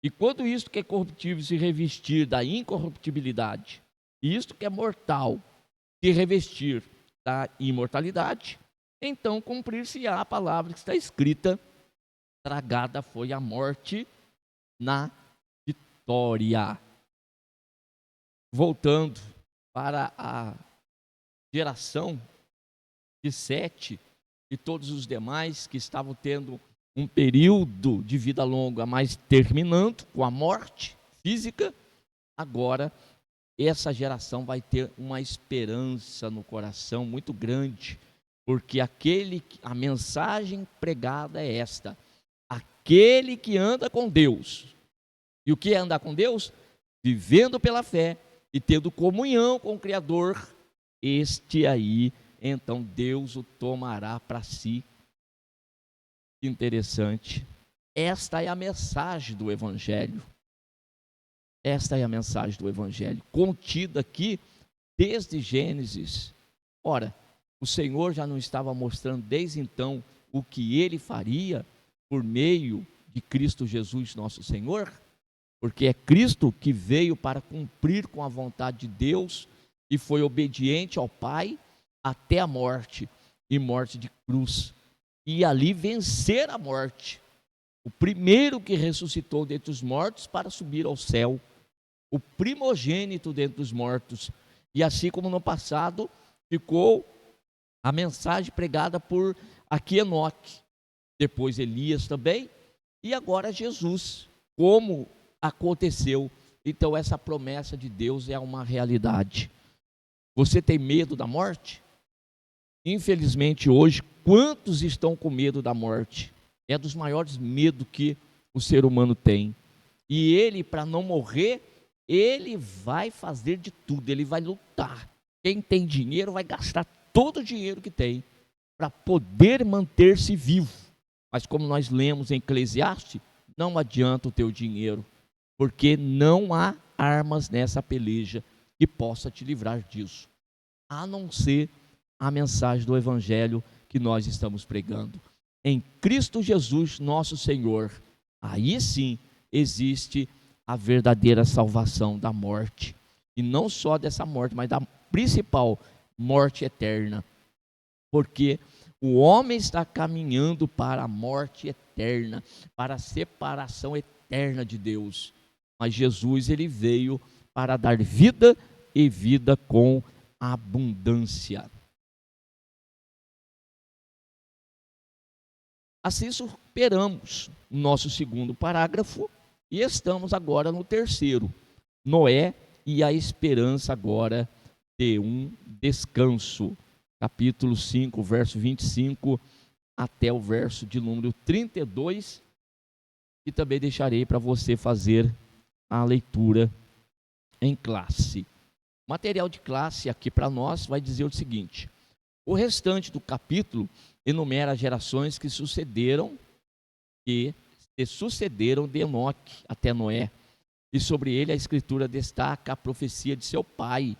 E quando isto que é corruptível se revestir da incorruptibilidade, e isto que é mortal se revestir da imortalidade, então cumprir-se-á a palavra que está escrita: tragada foi a morte na vitória. Voltando para a geração de Sete e todos os demais que estavam tendo um período de vida longa, mas terminando com a morte física, agora essa geração vai ter uma esperança no coração muito grande, porque a mensagem pregada é esta: aquele que anda com Deus. E o que é andar com Deus? Vivendo pela fé e tendo comunhão com o Criador, este aí, então Deus o tomará para si. Que interessante. Esta é a mensagem do Evangelho. Esta é a mensagem do Evangelho, contida aqui desde Gênesis. Ora, o Senhor já não estava mostrando desde então o que Ele faria por meio de Cristo Jesus, nosso Senhor? Porque é Cristo que veio para cumprir com a vontade de Deus e foi obediente ao Pai até a morte, e morte de cruz, e ali vencer a morte. O primeiro que ressuscitou dentre os mortos para subir ao céu, o primogênito dentre os mortos. E assim como no passado ficou a mensagem pregada por aqui Enoque, depois Elias também, e agora Jesus, como aconteceu. Então essa promessa de Deus é uma realidade. Você tem medo da morte? Infelizmente hoje, quantos estão com medo da morte? É dos maiores medos que o ser humano tem. E ele, para não morrer, ele vai fazer de tudo, ele vai lutar. Quem tem dinheiro vai gastar todo o dinheiro que tem para poder manter-se vivo. Mas como nós lemos em Eclesiastes, não adianta o teu dinheiro, porque não há armas nessa peleja que possa te livrar disso, a não ser a mensagem do Evangelho que nós estamos pregando. Em Cristo Jesus, nosso Senhor, aí sim existe a verdadeira salvação da morte. E não só dessa morte, mas da principal morte eterna. Porque o homem está caminhando para a morte eterna, para a separação eterna de Deus. Mas Jesus, ele veio para dar vida e vida com abundância. Assim superamos o nosso segundo parágrafo e estamos agora no terceiro. Noé e a esperança agora de um descanso. Capítulo 5, verso 25 até o verso de número 32, e também deixarei para você fazer a leitura em classe. O material de classe aqui para nós vai dizer o seguinte: o restante do capítulo enumera as gerações que se sucederam de Enoque até Noé, e sobre ele a escritura destaca a profecia de seu pai,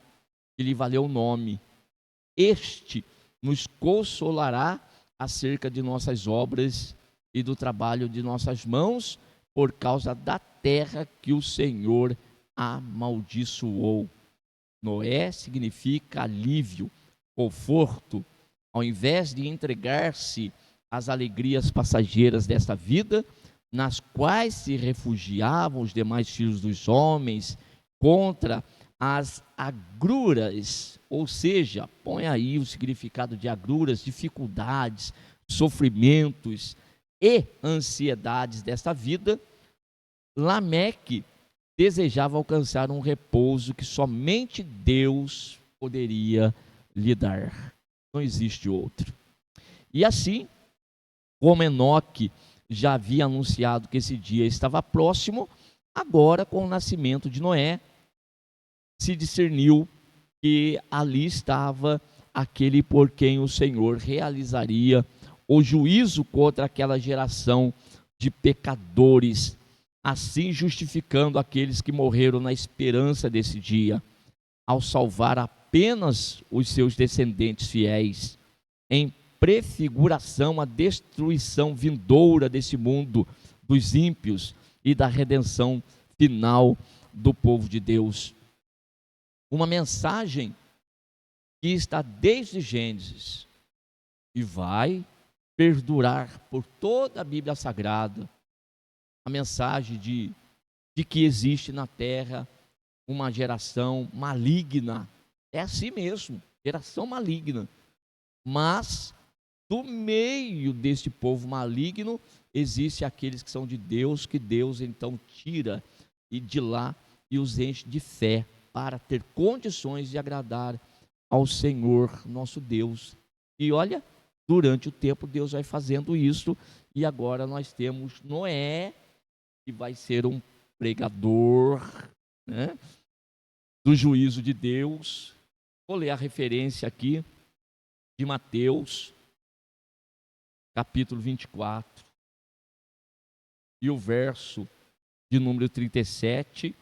que lhe valeu o nome. Este nos consolará acerca de nossas obras e do trabalho de nossas mãos, por causa da terra que o Senhor amaldiçoou. Noé significa alívio, conforto. Ao invés de entregar-se às alegrias passageiras desta vida, nas quais se refugiavam os demais filhos dos homens contra as agruras, ou seja, põe aí o significado de agruras, dificuldades, sofrimentos e ansiedades desta vida, Lameque desejava alcançar um repouso que somente Deus poderia lhe dar. Não existe outro. E assim, como Enoque já havia anunciado que esse dia estava próximo, agora com o nascimento de Noé, se discerniu que ali estava aquele por quem o Senhor realizaria o juízo contra aquela geração de pecadores, assim justificando aqueles que morreram na esperança desse dia, ao salvar apenas os seus descendentes fiéis, em prefiguração à destruição vindoura desse mundo, dos ímpios e da redenção final do povo de Deus. Uma mensagem que está desde Gênesis e vai perdurar por toda a Bíblia Sagrada. A mensagem de que existe na terra uma geração maligna. É assim mesmo, geração maligna. Mas do meio deste povo maligno existe aqueles que são de Deus, que Deus então tira e de lá e os enche de fé para ter condições de agradar ao Senhor nosso Deus. E olha, durante o tempo Deus vai fazendo isso, e agora nós temos Noé, que vai ser um pregador, né, do juízo de Deus. Vou ler a referência aqui de Mateus, capítulo 24, e o verso de número 37,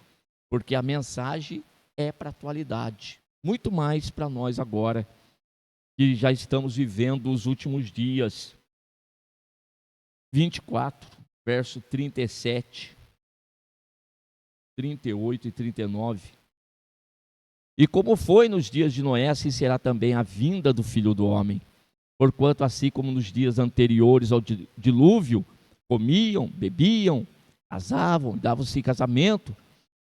porque a mensagem é para a atualidade, muito mais para nós agora, que já estamos vivendo os últimos dias. 24, verso 37, 38 e 39. E como foi nos dias de Noé, assim será também a vinda do Filho do Homem. Porquanto assim como nos dias anteriores ao dilúvio, comiam, bebiam, casavam, davam-se em casamento,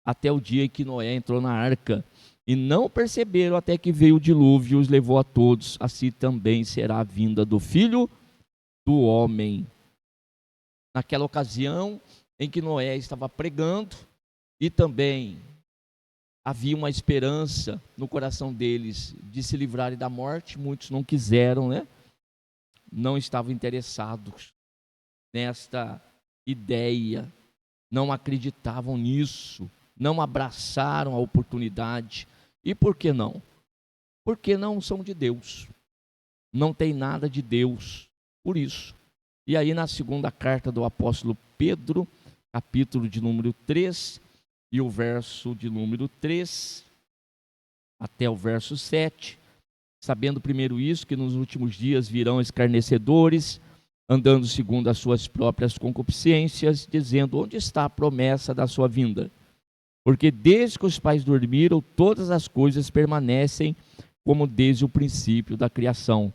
até o dia em que Noé entrou na arca, e não perceberam até que veio o dilúvio e os levou a todos, assim também será a vinda do Filho do Homem. Naquela ocasião em que Noé estava pregando, e também havia uma esperança no coração deles de se livrarem da morte, muitos não quiseram, né? Não estavam interessados nesta ideia, não acreditavam nisso, não abraçaram a oportunidade. E por que não? Porque não são de Deus. não tem nada de Deus por isso. E aí na segunda carta do apóstolo Pedro, capítulo de número 3, e o verso de número 3 até o verso 7, sabendo primeiro isso, que nos últimos dias virão escarnecedores, andando segundo as suas próprias concupiscências, dizendo: onde está a promessa da sua vinda? Porque desde que os pais dormiram, todas as coisas permanecem como desde o princípio da criação.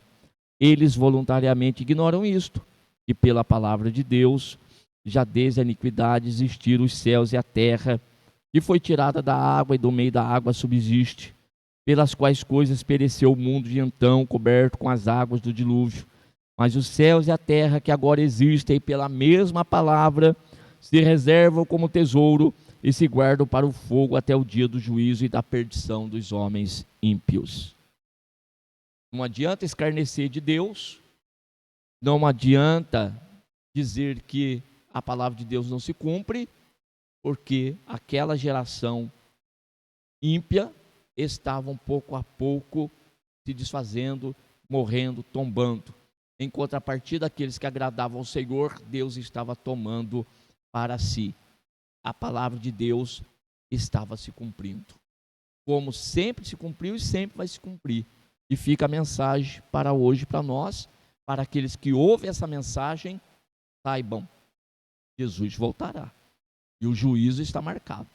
Eles voluntariamente ignoram isto, que pela palavra de Deus, já desde a iniquidade existiram os céus e a terra, que foi tirada da água e do meio da água subsiste, pelas quais coisas pereceu o mundo de então, coberto com as águas do dilúvio. Mas os céus e a terra que agora existem, pela mesma palavra, se reservam como tesouro e se guardam para o fogo até o dia do juízo e da perdição dos homens ímpios. Não adianta escarnecer de Deus, não adianta dizer que a palavra de Deus não se cumpre, porque aquela geração ímpia estava pouco a pouco se desfazendo, morrendo, tombando. Em contrapartida, aqueles que agradavam ao Senhor, Deus estava tomando para si. A palavra de Deus estava se cumprindo. Como sempre se cumpriu e sempre vai se cumprir. E fica a mensagem para hoje, para nós, para aqueles que ouvem essa mensagem, saibam, Jesus voltará. E o juízo está marcado.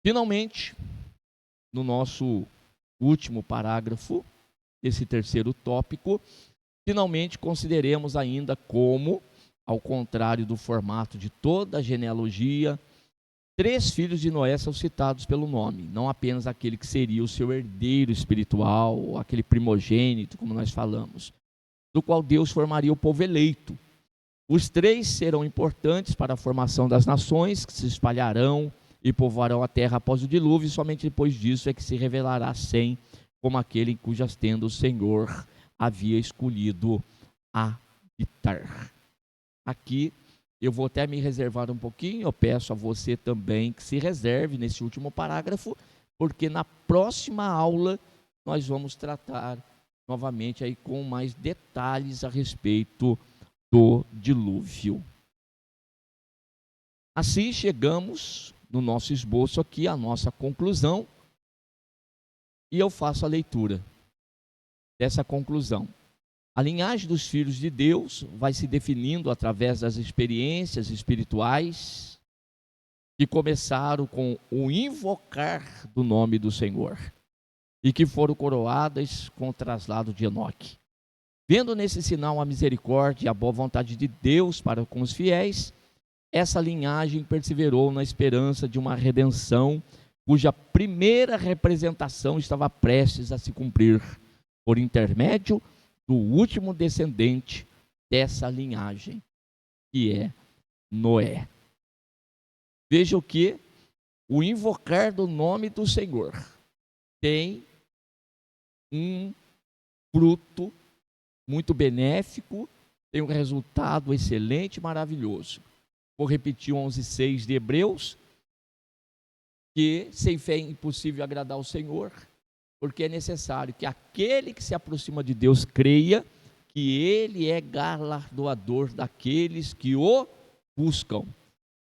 Finalmente, no nosso último parágrafo, esse terceiro tópico, finalmente consideremos ainda como, ao contrário do formato de toda a genealogia, 3 filhos de Noé são citados pelo nome, não apenas aquele que seria o seu herdeiro espiritual, aquele primogênito, como nós falamos, do qual Deus formaria o povo eleito. Os 3 serão importantes para a formação das nações, que se espalharão e povoarão a terra após o dilúvio, e somente depois disso é que se revelará Sem como aquele em cujas tendas o Senhor havia escolhido habitar. Aqui eu vou até me reservar um pouquinho, eu peço a você também que se reserve nesse último parágrafo, porque na próxima aula nós vamos tratar novamente aí com mais detalhes a respeito do dilúvio. Assim chegamos no nosso esboço aqui, a nossa conclusão, e eu faço a leitura dessa conclusão. A linhagem dos filhos de Deus vai se definindo através das experiências espirituais que começaram com o invocar do nome do Senhor e que foram coroadas com o traslado de Enoque. Vendo nesse sinal a misericórdia e a boa vontade de Deus para com os fiéis, essa linhagem perseverou na esperança de uma redenção cuja primeira representação estava prestes a se cumprir por intermédio do último descendente dessa linhagem, que é Noé. Veja que o invocar do nome do Senhor tem um fruto muito benéfico, tem um resultado excelente e maravilhoso. Vou repetir o 11:6 de Hebreus, que sem fé é impossível agradar ao Senhor, porque é necessário que aquele que se aproxima de Deus creia que Ele é galardoador daqueles que o buscam.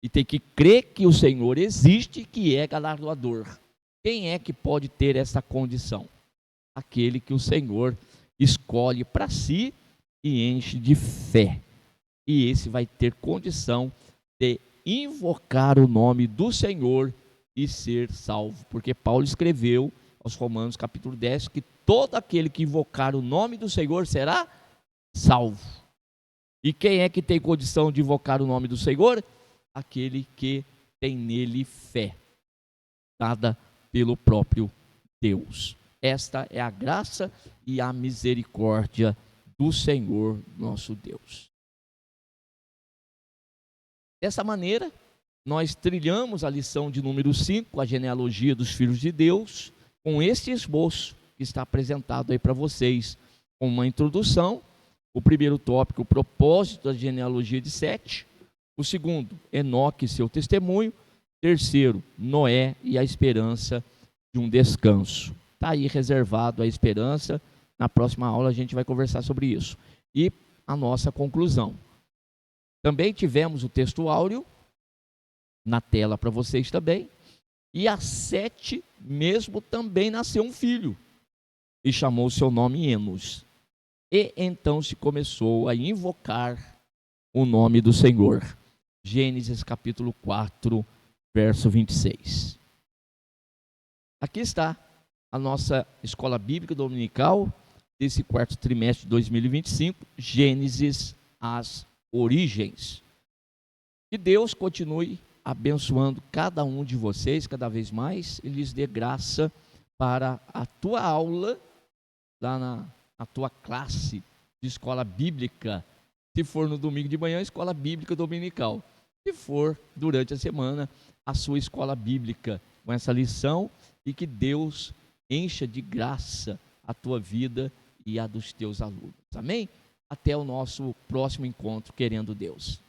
E tem que crer que o Senhor existe e que é galardoador. Quem é que pode ter essa condição? Aquele que o Senhor escolhe para si e enche de fé. E esse vai ter condição de invocar o nome do Senhor e ser salvo. Porque Paulo escreveu aos Romanos capítulo 10 que todo aquele que invocar o nome do Senhor será salvo. E quem é que tem condição de invocar o nome do Senhor? Aquele que tem nele fé, dada pelo próprio Deus. Esta é a graça e a misericórdia do Senhor nosso Deus. Dessa maneira, nós trilhamos a lição de número 5, a genealogia dos filhos de Deus, com este esboço que está apresentado aí para vocês, com uma introdução. O primeiro tópico, o propósito da genealogia de Sete. O segundo, Enoque e seu testemunho. Terceiro, Noé e a esperança de um descanso. Está aí reservado a esperança Na próxima aula a gente vai conversar sobre isso. E a nossa conclusão. Também tivemos o texto áureo na tela para vocês também. E às 7 mesmo também nasceu um filho. E chamou seu nome Enos. E então se começou a invocar o nome do Senhor. Gênesis capítulo 4, verso 26. Aqui está a nossa escola bíblica dominical desse quarto trimestre de 2025, Gênesis, as origens. Que Deus continue abençoando cada um de vocês cada vez mais e lhes dê graça para a tua aula, lá na tua classe de escola bíblica. Se for no domingo de manhã, escola bíblica dominical. Se for durante a semana, a sua escola bíblica com essa lição, e que Deus encha de graça a tua vida e a dos teus alunos. Amém? Até o nosso próximo encontro, querendo Deus.